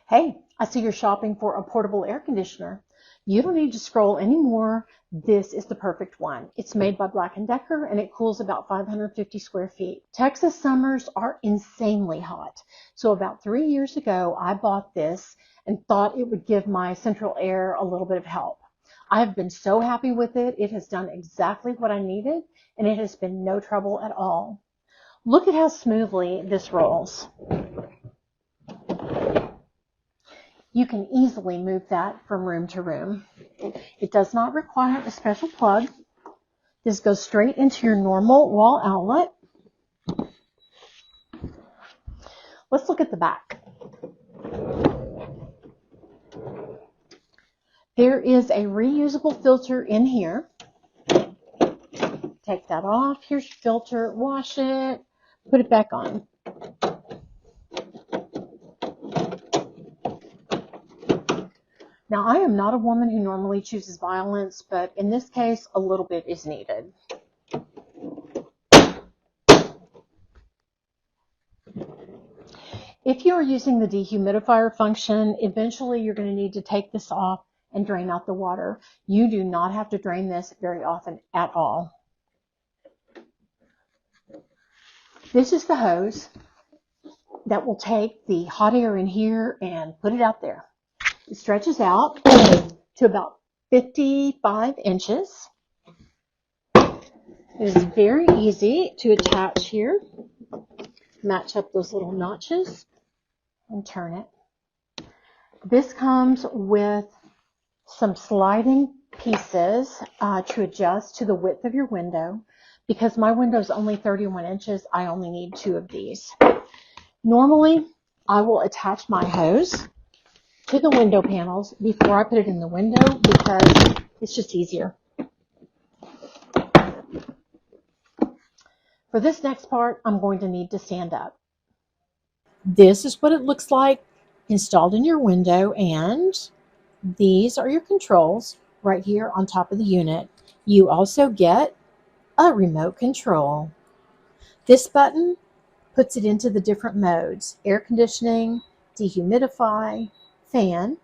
Hey, I see you're shopping for a portable air conditioner. You don't need to scroll anymore. This is the perfect one. It's made by Black+Decker and it cools about 550 square feet. Texas summers are insanely hot. So about 3 years ago, I bought this and thought it would give my central air a little bit of help. I have been so happy with it. It has done exactly what I needed and it has been no trouble at all. Look at how smoothly this rolls. You can easily move that from room to room. It does not require a special plug. This goes straight into your normal wall outlet. Let's look at the back. There is a reusable filter in here. Take that off. Here's your filter. Wash it. Put it back on. Now, I am not a woman who normally chooses violence, but in this case, a little bit is needed. If you are using the dehumidifier function, eventually you're going to need to take this off and drain out the water. You do not have to drain this very often at all. This is the hose that will take the hot air in here and put it out there. It stretches out to about 55 inches. It is very easy to attach here. Match up those little notches and turn it. This comes with some sliding pieces to adjust to the width of your window. Because my window is only 31 inches, I only need 2 of these. Normally, I will attach my hose to the window panels before I put it in the window because it's just easier. For this next part, I'm going to need to stand up. This is what it looks like installed in your window, and these are your controls right here on top of the unit. You also get a remote control. This button puts it into the different modes: air conditioning, dehumidify, fan.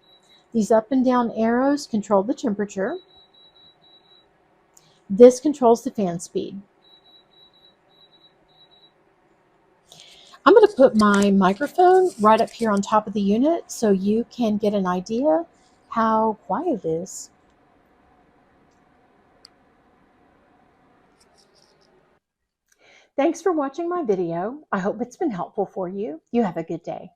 These up and down arrows control the temperature. This controls the fan speed. I'm going to put my microphone right up here on top of the unit so you can get an idea how quiet it is. Thanks for watching my video. I hope it's been helpful for you. You have a good day.